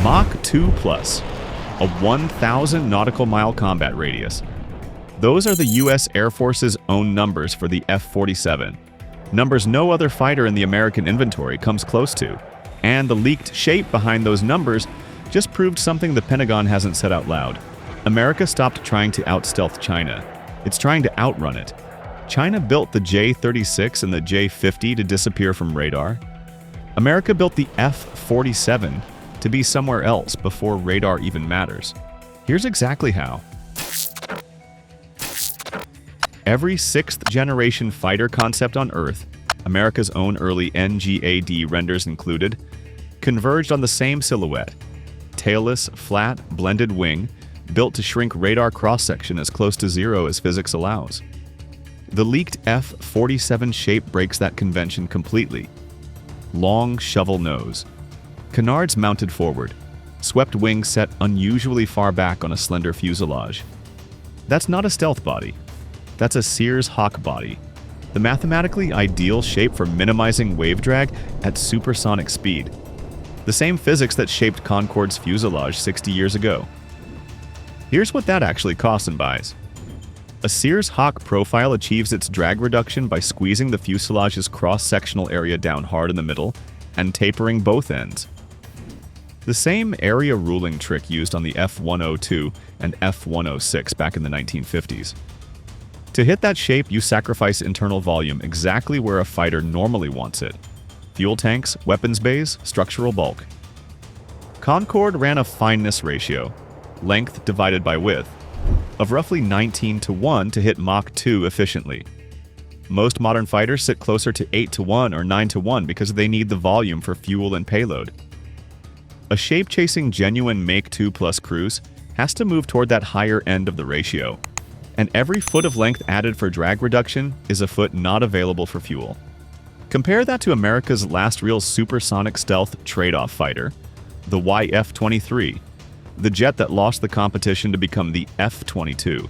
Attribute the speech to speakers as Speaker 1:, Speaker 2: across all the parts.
Speaker 1: Mach 2 plus, a 1,000 nautical mile combat radius. Those are the U.S. Air Force's own numbers for the F-47. Numbers no other fighter in the American inventory comes close to. And the leaked shape behind those numbers just proved something the Pentagon hasn't said out loud. America stopped trying to out-stealth China. It's trying to outrun it. China built the J-36 and the J-50 to disappear from radar. America built the F-47 to be somewhere else before radar even matters. Here's exactly how. Every sixth-generation fighter concept on Earth, America's own early NGAD renders included, converged on the same silhouette. Tailless, flat, blended wing, built to shrink radar cross-section as close to zero as physics allows. The leaked F-47 shape breaks that convention completely. Long shovel nose. Canards mounted forward. Swept wings set unusually far back on a slender fuselage. That's not a stealth body. That's a Sears Hawk body. The mathematically ideal shape for minimizing wave drag at supersonic speed. The same physics that shaped Concorde's fuselage 60 years ago. Here's what that actually costs and buys. A Sears Hawk profile achieves its drag reduction by squeezing the fuselage's cross-sectional area down hard in the middle and tapering both ends. The same area ruling trick used on the F-102 and F-106 back in the 1950s. To hit that shape, you sacrifice internal volume exactly where a fighter normally wants it. Fuel tanks, weapons bays, structural bulk. Concorde ran a fineness ratio, length divided by width, of roughly 19:1 to hit Mach 2 efficiently. Most modern fighters sit closer to 8:1 or 9:1 because they need the volume for fuel and payload. A shape-chasing genuine Mach 2 plus cruise has to move toward that higher end of the ratio, and every foot of length added for drag reduction is a foot not available for fuel. Compare that to America's last real supersonic stealth trade-off fighter, the YF-23, the jet that lost the competition to become the F-22.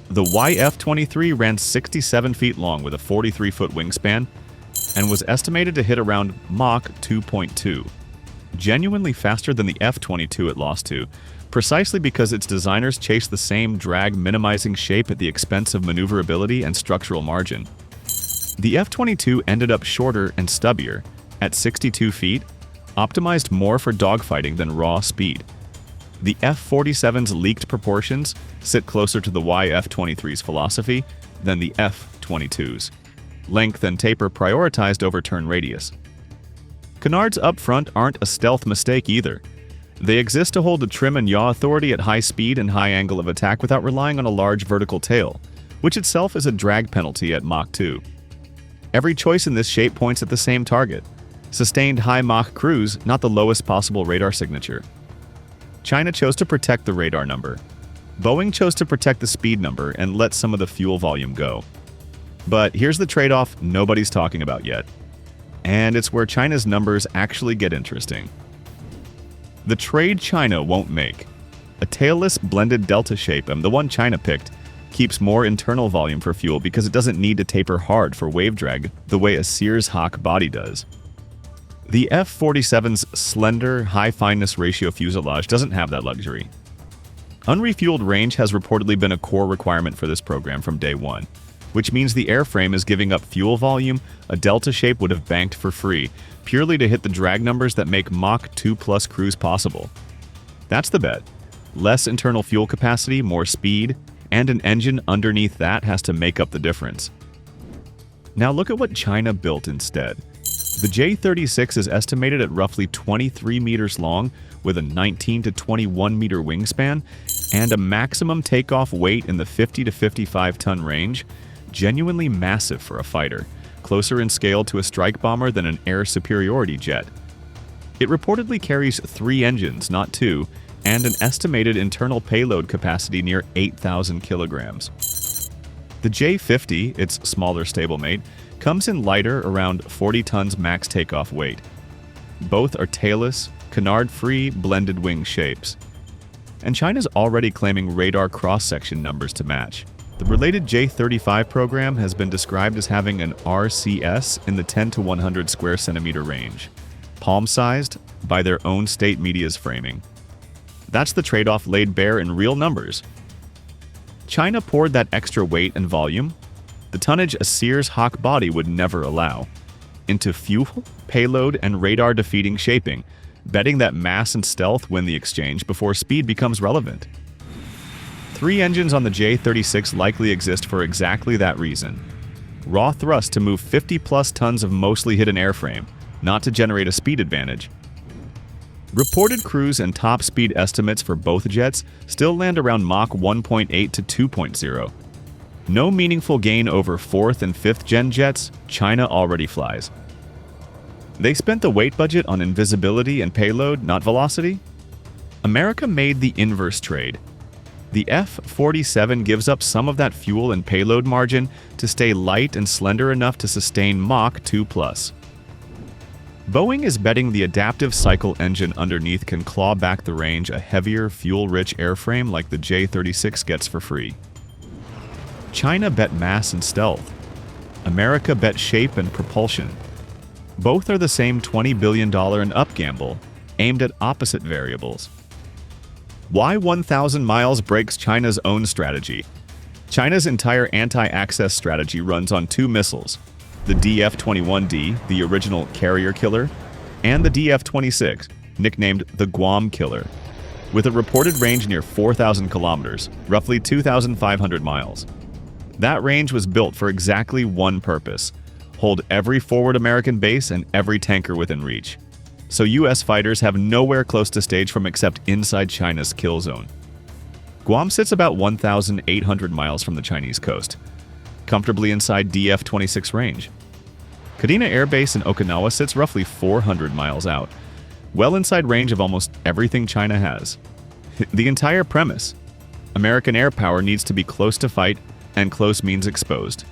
Speaker 1: The YF-23 ran 67 feet long with a 43-foot wingspan and was estimated to hit around Mach 2.2, genuinely faster than the F-22 it lost to, precisely because its designers chased the same drag-minimizing shape at the expense of maneuverability and structural margin. The F-22 ended up shorter and stubbier, at 62 feet, optimized more for dogfighting than raw speed. The F-47's leaked proportions sit closer to the YF-23's philosophy than the F-22's. Length and taper prioritized over turn radius. Canards up front aren't a stealth mistake either. They exist to hold a trim and yaw authority at high speed and high angle of attack without relying on a large vertical tail, which itself is a drag penalty at Mach 2. Every choice in this shape points at the same target. Sustained high Mach cruise, not the lowest possible radar signature. China chose to protect the radar number. Boeing chose to protect the speed number and let some of the fuel volume go. But here's the trade-off nobody's talking about yet. And it's where China's numbers actually get interesting. The trade China won't make. A tailless blended delta shape, the one China picked, keeps more internal volume for fuel because it doesn't need to taper hard for wave drag the way a Sears Hawk body does. The F-47's slender, high-fineness ratio fuselage doesn't have that luxury. Unrefueled range has reportedly been a core requirement for this program from day one, which means the airframe is giving up fuel volume a delta shape would have banked for free, purely to hit the drag numbers that make Mach 2 plus cruise possible. That's the bet. Less internal fuel capacity, more speed, and an engine underneath that has to make up the difference. Now look at what China built instead. The J-36 is estimated at roughly 23 meters long with a 19 to 21 meter wingspan and a maximum takeoff weight in the 50 to 55 ton range, genuinely massive for a fighter, closer in scale to a strike bomber than an air superiority jet. It reportedly carries 3 engines, not 2, and an estimated internal payload capacity near 8,000 kilograms. The J-50, its smaller stablemate, comes in lighter, around 40 tons max takeoff weight. Both are tailless, canard-free, blended wing shapes. And China's already claiming radar cross-section numbers to match. The related J-35 program has been described as having an RCS in the 10 to 100 square centimeter range. Palm-sized, by their own state media's framing. That's the trade-off laid bare in real numbers. China poured that extra weight and volume, the tonnage a Sears Hawk body would never allow, into fuel, payload, and radar-defeating shaping, betting that mass and stealth win the exchange before speed becomes relevant. 3 engines on the J-36 likely exist for exactly that reason. Raw thrust to move 50-plus tons of mostly hidden airframe, not to generate a speed advantage. Reported cruise and top speed estimates for both jets still land around Mach 1.8 to 2.0. No meaningful gain over 4th and 5th gen jets, China already flies. They spent the weight budget on invisibility and payload, not velocity. America made the inverse trade. The F-47 gives up some of that fuel and payload margin to stay light and slender enough to sustain Mach 2+. Boeing is betting the adaptive cycle engine underneath can claw back the range a heavier, fuel-rich airframe like the J-36 gets for free. China bet mass and stealth. America bet shape and propulsion. Both are the same $20 billion and up gamble, aimed at opposite variables. Why 1,000 miles breaks China's own strategy? China's entire anti-access strategy runs on 2 missiles, the DF-21D, the original carrier killer, and the DF-26, nicknamed the Guam Killer, with a reported range near 4,000 kilometers, roughly 2,500 miles. That range was built for exactly one purpose: hold every forward American base and every tanker within reach. So US fighters have nowhere close to stage from except inside China's kill zone. Guam sits about 1,800 miles from the Chinese coast, comfortably inside DF-26 range. Kadena Air Base in Okinawa sits roughly 400 miles out, well inside range of almost everything China has. The entire premise: American air power needs to be close to fight, and close means exposed.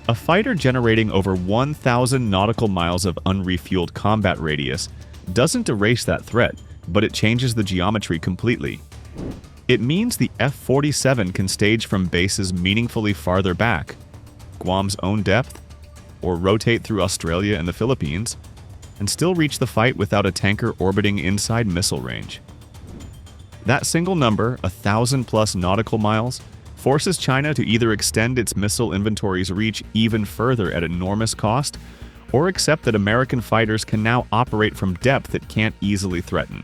Speaker 1: A fighter generating over 1,000 nautical miles of unrefueled combat radius doesn't erase that threat, but it changes the geometry completely. It means the F-47 can stage from bases meaningfully farther back, Guam's own depth, or rotate through Australia and the Philippines, and still reach the fight without a tanker orbiting inside missile range. That single number, 1,000+ nautical miles, forces China to either extend its missile inventory's reach even further at enormous cost, or accept that American fighters can now operate from depth it can't easily threaten.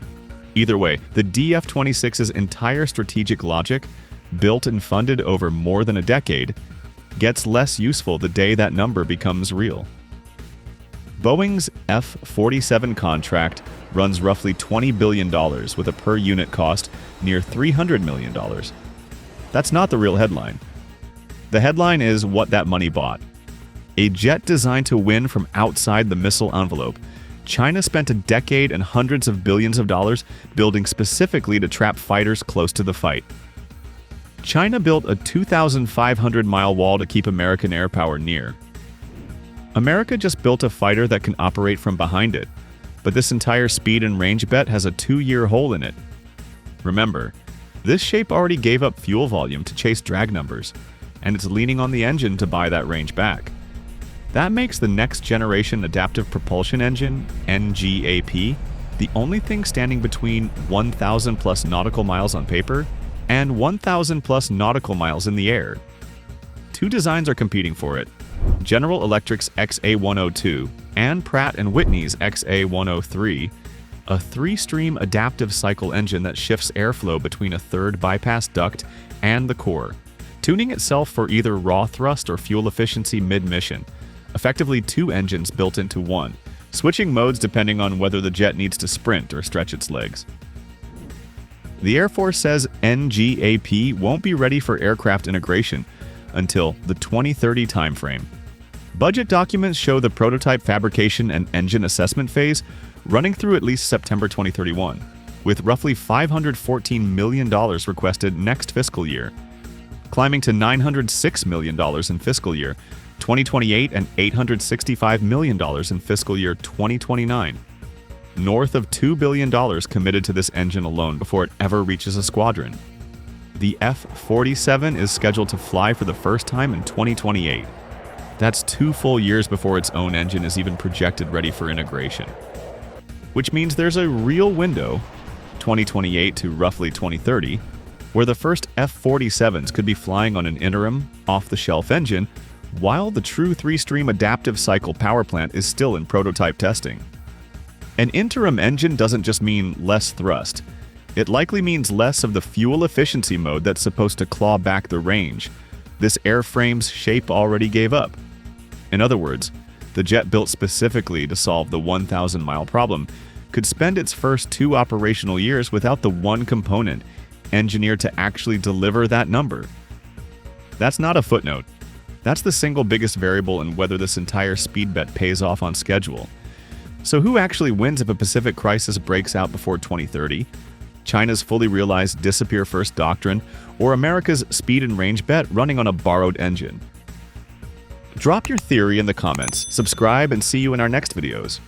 Speaker 1: Either way, the DF-26's entire strategic logic, built and funded over more than a decade, gets less useful the day that number becomes real. Boeing's F-47 contract runs roughly $20 billion with a per-unit cost near $300 million. That's not the real headline. The headline is what that money bought. A jet designed to win from outside the missile envelope. China spent a decade and hundreds of billions of dollars building specifically to trap fighters close to the fight. China built a 2,500-mile wall to keep American air power near. America just built a fighter that can operate from behind it, but this entire speed and range bet has a 2-year hole in it. Remember, this shape already gave up fuel volume to chase drag numbers, and it's leaning on the engine to buy that range back. That makes the next generation adaptive propulsion engine, NGAP, the only thing standing between 1,000+ nautical miles on paper and 1,000+ nautical miles in the air. 2 designs are competing for it: General Electric's XA-102 and Pratt & Whitney's XA-103, a 3-stream adaptive cycle engine that shifts airflow between a third bypass duct and the core, tuning itself for either raw thrust or fuel efficiency mid-mission. Effectively 2 engines built into one, switching modes depending on whether the jet needs to sprint or stretch its legs. The Air Force says NGAP won't be ready for aircraft integration until the 2030 timeframe. Budget documents show the prototype fabrication and engine assessment phase running through at least September 2031, with roughly $514 million requested next fiscal year, climbing to $906 million in fiscal year 2028 and $865 million in fiscal year 2029. North of $2 billion committed to this engine alone before it ever reaches a squadron. The F-47 is scheduled to fly for the first time in 2028. That's 2 full years before its own engine is even projected ready for integration. which means there's a real window, 2028 to roughly 2030, where the first F-47s could be flying on an interim, off-the-shelf engine, while the true three-stream adaptive cycle power plant is still in prototype testing. An interim engine doesn't just mean less thrust. It likely means less of the fuel efficiency mode that's supposed to claw back the range. This airframe's shape already gave up. In other words, the jet built specifically to solve the 1,000-mile problem could spend its first 2 operational years without the one component engineered to actually deliver that number. That's not a footnote. That's the single biggest variable in whether this entire speed bet pays off on schedule. So who actually wins if a Pacific crisis breaks out before 2030? China's fully realized disappear first doctrine, or America's speed and range bet running on a borrowed engine? Drop your theory in the comments, subscribe, and see you in our next videos.